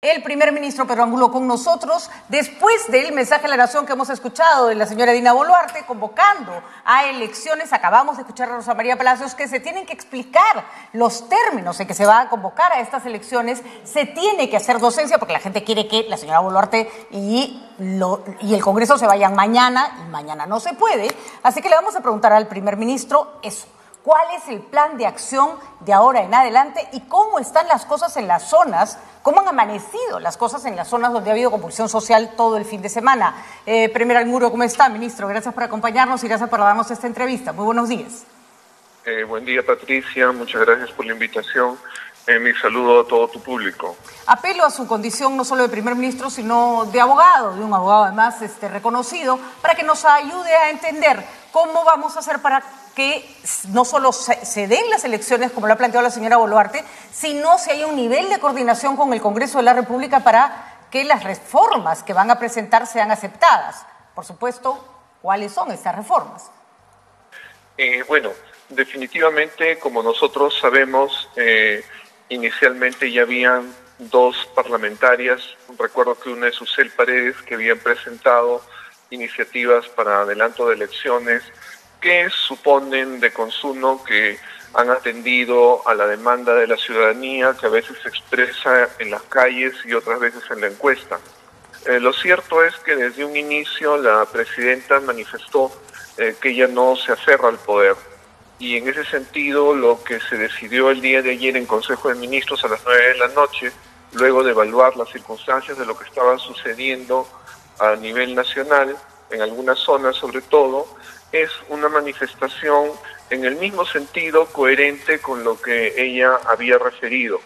El primer ministro Pedro Angulo con nosotros, después del mensaje a la nación que hemos escuchado de la señora Dina Boluarte, convocando a elecciones. Acabamos de escuchar a Rosa María Palacios que se tienen que explicar los términos en que se va a convocar a estas elecciones. Se tiene que hacer docencia porque la gente quiere que la señora Boluarte y el Congreso se vayan mañana, y mañana no se puede. Así que le vamos a preguntar al primer ministro eso. ¿Cuál es el plan de acción de ahora en adelante y cómo están las cosas en las zonas, cómo han amanecido las cosas en las zonas donde ha habido convulsión social todo el fin de semana? Primer Angulo, ¿cómo está, ministro? Gracias por acompañarnos y gracias por darnos esta entrevista. Muy buenos días. Buen día, Patricia. Muchas gracias por la invitación. Mi saludo a todo tu público. Apelo a su condición no solo de primer ministro, sino de abogado, de un abogado además reconocido, para que nos ayude a entender cómo vamos a hacer para que no solo se den las elecciones, como lo ha planteado la señora Boluarte, sino si hay un nivel de coordinación con el Congreso de la República para que las reformas que van a presentar sean aceptadas. Por supuesto, ¿cuáles son estas reformas? Bueno, definitivamente, como nosotros sabemos, inicialmente ya habían dos parlamentarias. Recuerdo que una es Susel Paredes, que habían presentado iniciativas para adelanto de elecciones que suponen de consumo que han atendido a la demanda de la ciudadanía, que a veces se expresa en las calles y otras veces en la encuesta. Lo cierto es que desde un inicio la presidenta manifestó que ella no se aferra al poder. Y en ese sentido, lo que se decidió el día de ayer en Consejo de Ministros a las 9 de la noche, luego de evaluar las circunstancias de lo que estaba sucediendo a nivel nacional, en algunas zonas sobre todo, es una manifestación en el mismo sentido coherente con lo que ella había referido,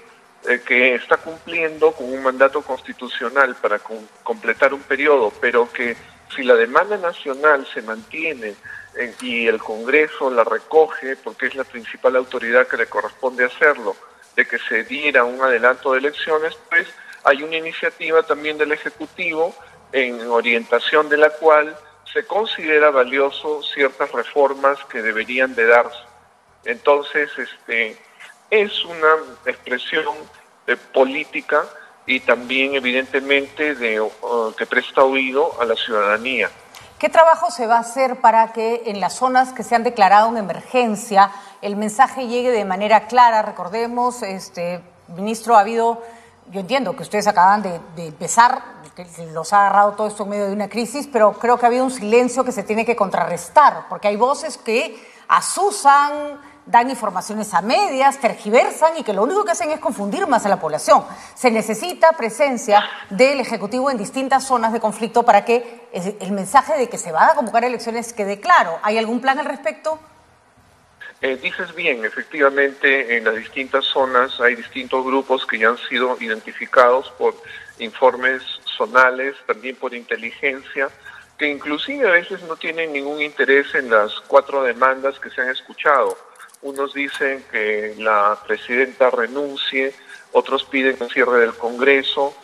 que está cumpliendo con un mandato constitucional para completar un periodo, pero que si la demanda nacional se mantiene y el Congreso la recoge, porque es la principal autoridad que le corresponde hacerlo, de que se diera un adelanto de elecciones, pues hay una iniciativa también del Ejecutivo en orientación de la cual se considera valioso ciertas reformas que deberían de darse. Entonces, es una expresión política y también evidentemente que presta oído a la ciudadanía. ¿Qué trabajo se va a hacer para que en las zonas que se han declarado en emergencia el mensaje llegue de manera clara? Recordemos, ministro, yo entiendo que ustedes acaban de empezar, que los ha agarrado todo esto en medio de una crisis, pero creo que ha habido un silencio que se tiene que contrarrestar, porque hay voces que asusan, dan informaciones a medias, tergiversan y que lo único que hacen es confundir más a la población. Se necesita presencia del Ejecutivo en distintas zonas de conflicto para que el mensaje de que se van a convocar elecciones quede claro. ¿Hay algún plan al respecto? Dices bien, efectivamente en las distintas zonas hay distintos grupos que ya han sido identificados por informes zonales, también por inteligencia, que inclusive a veces no tienen ningún interés en las 4 demandas que se han escuchado. Unos dicen que la presidenta renuncie, otros piden el cierre del Congreso,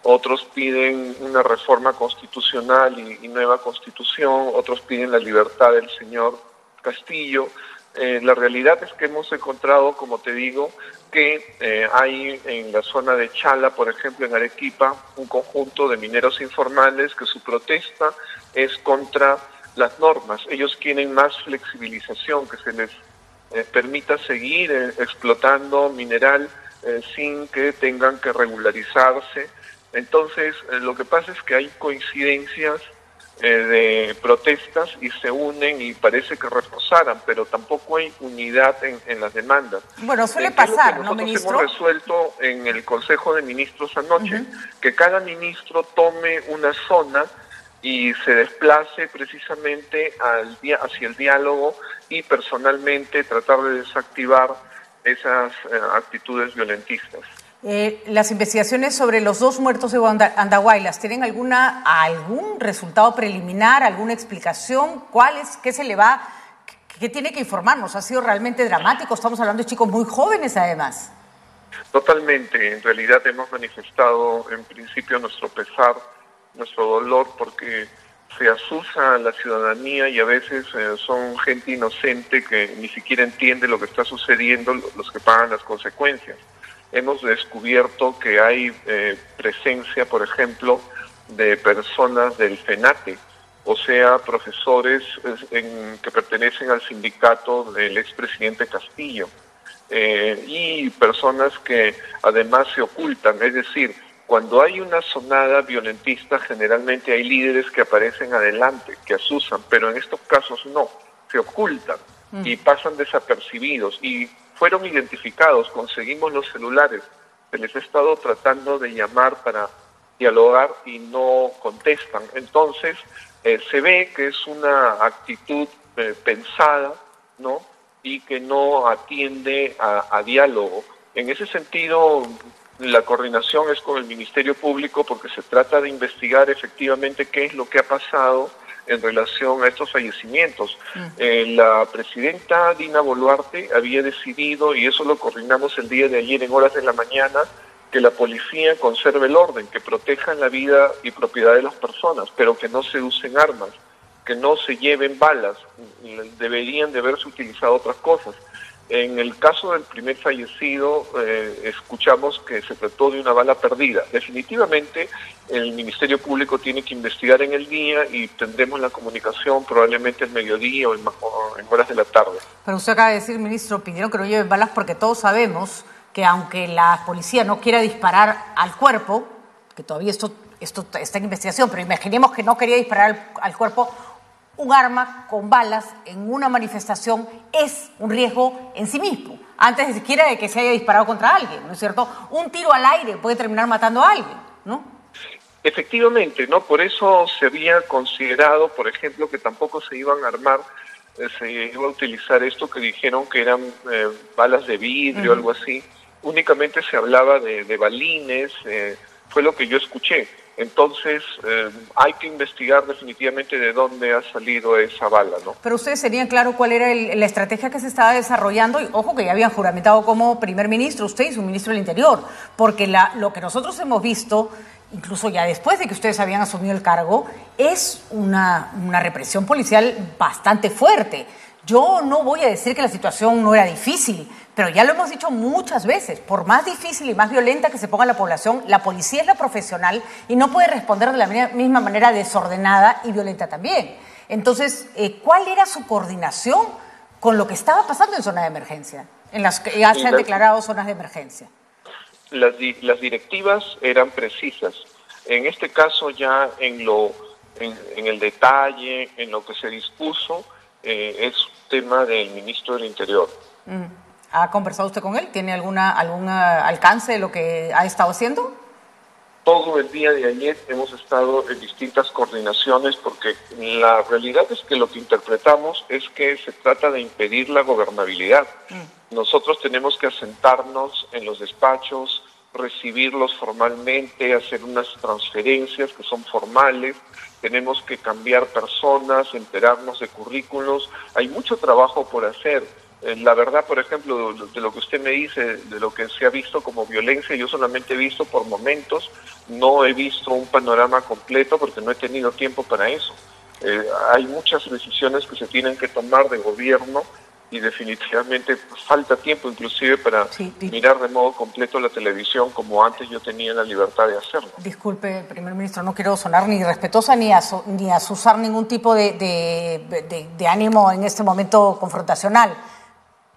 otros piden una reforma constitucional y nueva constitución, otros piden la libertad del señor Castillo. La realidad es que hemos encontrado, como te digo, que hay en la zona de Chala, por ejemplo, en Arequipa, un conjunto de mineros informales que su protesta es contra las normas. Ellos quieren más flexibilización, que se les permita seguir explotando mineral sin que tengan que regularizarse. Entonces, lo que pasa es que hay coincidencias de protestas y se unen y parece que reforzaran, pero tampoco hay unidad en las demandas. Bueno, suele pasar, ¿no, ministro? Nosotros hemos resuelto en el Consejo de Ministros anoche que cada ministro tome una zona y se desplace precisamente hacia el diálogo y personalmente tratar de desactivar esas actitudes violentistas. Las investigaciones sobre los 2 muertos de Andahuaylas, ¿tienen algún resultado preliminar, alguna explicación? ¿Qué tiene que informarnos? ¿Ha sido realmente dramático? Estamos hablando de chicos muy jóvenes además. Totalmente. En realidad hemos manifestado en principio nuestro pesar, nuestro dolor, porque se asusa a la ciudadanía y a veces son gente inocente que ni siquiera entiende lo que está sucediendo, los que pagan las consecuencias. hemos descubierto que hay presencia, por ejemplo, de personas del FENATE, o sea, profesores que pertenecen al sindicato del expresidente Castillo, y personas que además se ocultan, es decir, cuando hay una sonada violentista generalmente hay líderes que aparecen adelante, que asusan, pero en estos casos no, se ocultan y pasan desapercibidos y fueron identificados, conseguimos los celulares, se les ha estado tratando de llamar para dialogar y no contestan. Entonces se ve que es una actitud pensada, ¿no? Y que no atiende a diálogo. En ese sentido, la coordinación es con el Ministerio Público porque se trata de investigar efectivamente qué es lo que ha pasado en relación a estos fallecimientos. La presidenta Dina Boluarte había decidido, y eso lo coordinamos el día de ayer en horas de la mañana, que la policía conserve el orden, que protejan la vida y propiedad de las personas, pero que no se usen armas, que no se lleven balas, deberían de haberse utilizado otras cosas. En el caso del primer fallecido, escuchamos que se trató de una bala perdida. Definitivamente, el Ministerio Público tiene que investigar en el día y tendremos la comunicación probablemente al mediodía o en horas de la tarde. Pero usted acaba de decir, ministro, pidieron que no lleven balas porque todos sabemos que aunque la policía no quiera disparar al cuerpo, que todavía esto está en investigación, pero imaginemos que no quería disparar al cuerpo, un arma con balas en una manifestación es un riesgo en sí mismo, antes de siquiera de que se haya disparado contra alguien, ¿no es cierto? Un tiro al aire puede terminar matando a alguien, ¿no? Efectivamente, ¿no? Por eso se había considerado, por ejemplo, que tampoco se iban a armar, se iba a utilizar esto que dijeron que eran balas de vidrio, algo así. Únicamente se hablaba de balines, fue lo que yo escuché. Entonces, hay que investigar definitivamente de dónde ha salido esa bala, ¿no? Pero ustedes tenían claro cuál era la estrategia que se estaba desarrollando, y ojo que ya habían juramentado como primer ministro, usted y su ministro del Interior, porque lo que nosotros hemos visto, incluso ya después de que ustedes habían asumido el cargo, es una represión policial bastante fuerte. Yo no voy a decir que la situación no era difícil, pero ya lo hemos dicho muchas veces, por más difícil y más violenta que se ponga la población, la policía es la profesional y no puede responder de la misma manera desordenada y violenta también. Entonces, ¿cuál era su coordinación con lo que estaba pasando en zonas de emergencia, en las que ya se han declarado zonas de emergencia? Las directivas eran precisas. En este caso ya en el detalle, en lo que se dispuso, es tema del ministro del Interior. ¿Ha conversado usted con él? ¿Tiene algún alcance de lo que ha estado haciendo? Todo el día de ayer hemos estado en distintas coordinaciones porque la realidad es que lo que interpretamos es que se trata de impedir la gobernabilidad. Nosotros tenemos que asentarnos en los despachos, recibirlos formalmente, hacer unas transferencias que son formales, tenemos que cambiar personas, enterarnos de currículos, hay mucho trabajo por hacer. La verdad, por ejemplo, de lo que usted me dice, de lo que se ha visto como violencia, yo solamente he visto por momentos, no he visto un panorama completo porque no he tenido tiempo para eso. Hay muchas decisiones que se tienen que tomar de gobierno y definitivamente falta tiempo inclusive para mirar de modo completo la televisión como antes yo tenía la libertad de hacerlo. Disculpe, primer ministro, no quiero sonar ni respetuosa ni asusar ningún tipo de ánimo en este momento confrontacional,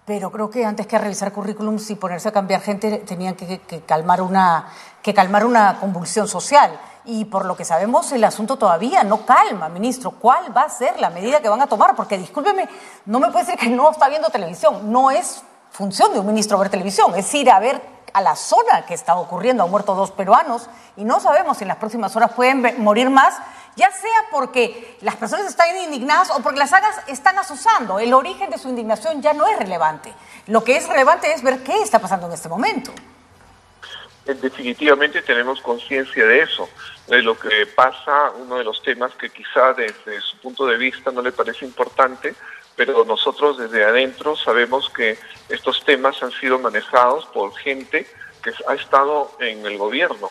pero creo que antes que revisar currículums y ponerse a cambiar gente tenían que calmar una convulsión social. Y por lo que sabemos, el asunto todavía no calma, ministro. ¿Cuál va a ser la medida que van a tomar? Porque, discúlpeme, no me puede decir que no está viendo televisión. No es función de un ministro ver televisión, es ir a ver a la zona que está ocurriendo. Han muerto 2 peruanos y no sabemos si en las próximas horas pueden morir más, ya sea porque las personas están indignadas o porque las sagas están asusando. El origen de su indignación ya no es relevante. Lo que es relevante es ver qué está pasando en este momento. Definitivamente tenemos conciencia de eso, de lo que pasa. Uno de los temas que quizá desde su punto de vista no le parece importante, pero nosotros desde adentro sabemos que estos temas han sido manejados por gente que ha estado en el gobierno.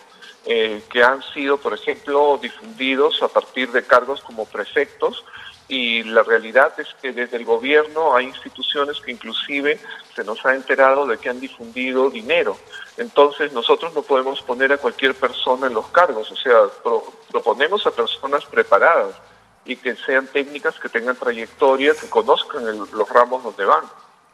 que han sido, por ejemplo, difundidos a partir de cargos como prefectos, y la realidad es que desde el gobierno hay instituciones que inclusive se nos ha enterado de que han difundido dinero. Entonces nosotros no podemos poner a cualquier persona en los cargos, o sea, proponemos a personas preparadas y que sean técnicas, que tengan trayectoria, que conozcan los ramos donde van.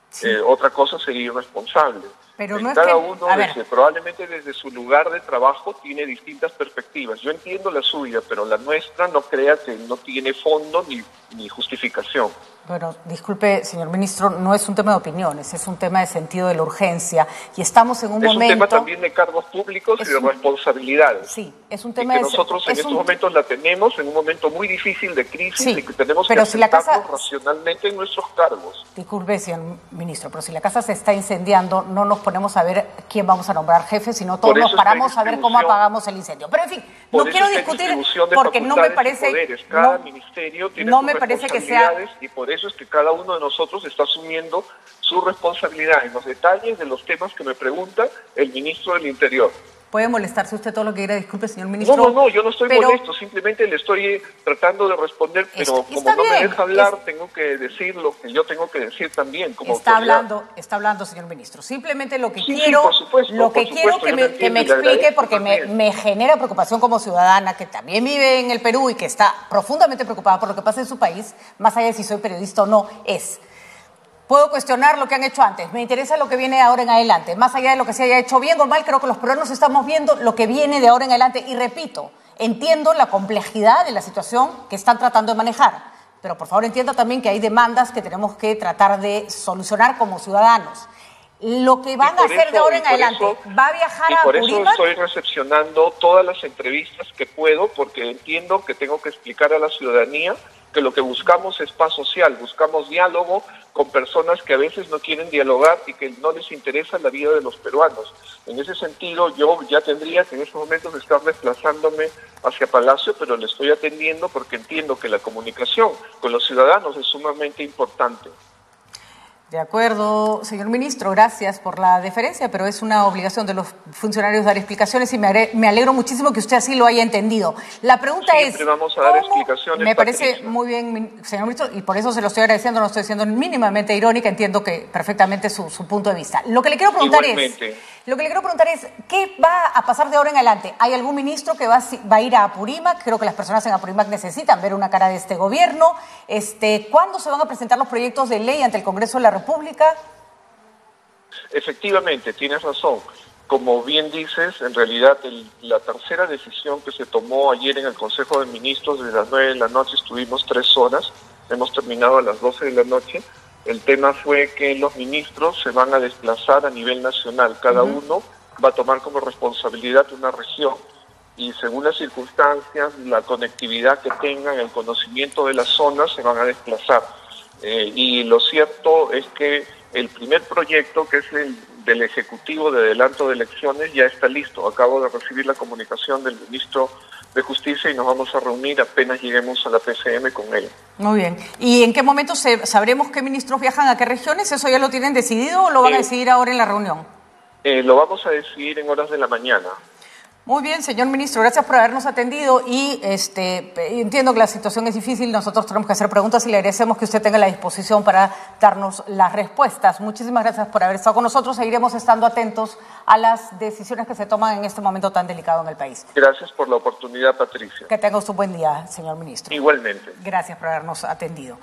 Sí. Otra cosa sería irresponsable. Pero no Cada uno, probablemente desde su lugar de trabajo, tiene distintas perspectivas. Yo entiendo la suya, pero la nuestra no crea que no tiene fondo ni justificación. Bueno, disculpe, señor ministro, no es un tema de opiniones, es un tema de sentido de la urgencia y estamos en un momento... Es un tema también de cargos públicos y de responsabilidades. Sí, es un tema y que nosotros en estos momentos la tenemos en un momento muy difícil de crisis, y que tenemos que aceptarnos racionalmente en nuestros cargos. Disculpe, señor ministro, pero si la casa se está incendiando, no nos ponemos a ver quién vamos a nombrar jefe, sino todos nos paramos a ver cómo apagamos el incendio. Pero en fin, no quiero discutir porque no me parece... Cada ministerio tiene sus responsabilidades y por eso es que cada uno de nosotros está asumiendo su responsabilidad en los detalles de los temas que me pregunta el ministro del Interior. Puede molestarse usted todo lo que quiera, disculpe, señor ministro. No, yo no estoy molesto, simplemente le estoy tratando de responder, pero como no me deja hablar, tengo que decir lo que yo tengo que decir también. Como está hablando, señor ministro. Simplemente lo que quiero, que me explique, porque me genera preocupación como ciudadana, que también vive en el Perú y que está profundamente preocupada por lo que pasa en su país, más allá de si soy periodista o no, es... Puedo cuestionar lo que han hecho antes, me interesa lo que viene de ahora en adelante. Más allá de lo que se haya hecho bien o mal, creo que los peruanos estamos viendo lo que viene de ahora en adelante. Y repito, entiendo la complejidad de la situación que están tratando de manejar, pero por favor entienda también que hay demandas que tenemos que tratar de solucionar como ciudadanos. Lo que van a hacer de ahora en adelante, ¿va a viajar a Apurímac? Por eso estoy recepcionando todas las entrevistas que puedo, porque entiendo que tengo que explicar a la ciudadanía que lo que buscamos es paz social, buscamos diálogo con personas que a veces no quieren dialogar y que no les interesa la vida de los peruanos. En ese sentido, yo ya tendría que en estos momentos estar desplazándome hacia Palacio, pero le estoy atendiendo porque entiendo que la comunicación con los ciudadanos es sumamente importante. De acuerdo, señor ministro, gracias por la deferencia, pero es una obligación de los funcionarios dar explicaciones y me alegro muchísimo que usted así lo haya entendido. La pregunta Siempre vamos a dar explicaciones, me parece muy bien, señor ministro, y por eso se lo estoy agradeciendo, no estoy siendo mínimamente irónica, entiendo que perfectamente su punto de vista. Lo que le quiero preguntar es, ¿qué va a pasar de ahora en adelante? ¿Hay algún ministro que va a ir a Apurímac? Creo que las personas en Apurímac necesitan ver una cara de este gobierno. ¿Cuándo se van a presentar los proyectos de ley ante el Congreso de la República? Efectivamente, tienes razón. Como bien dices, en realidad la tercera decisión que se tomó ayer en el Consejo de Ministros, desde las 9 de la noche estuvimos 3 horas, hemos terminado a las 12 de la noche. El tema fue que los ministros se van a desplazar a nivel nacional, cada uno va a tomar como responsabilidad una región y según las circunstancias, la conectividad que tengan, el conocimiento de las zonas, se van a desplazar. Y lo cierto es que el primer proyecto, que es el del Ejecutivo de adelanto de elecciones, ya está listo. Acabo de recibir la comunicación del ministro de Justicia y nos vamos a reunir apenas lleguemos a la PCM con él. Muy bien. ¿Y en qué momento sabremos qué ministros viajan a qué regiones? ¿Eso ya lo tienen decidido o lo van a decidir ahora en la reunión? Lo vamos a decidir en horas de la mañana. Muy bien, señor ministro, gracias por habernos atendido y entiendo que la situación es difícil, nosotros tenemos que hacer preguntas y le agradecemos que usted tenga la disposición para darnos las respuestas. Muchísimas gracias por haber estado con nosotros, seguiremos estando atentos a las decisiones que se toman en este momento tan delicado en el país. Gracias por la oportunidad, Patricia. Que tenga usted un buen día, señor ministro. Igualmente. Gracias por habernos atendido.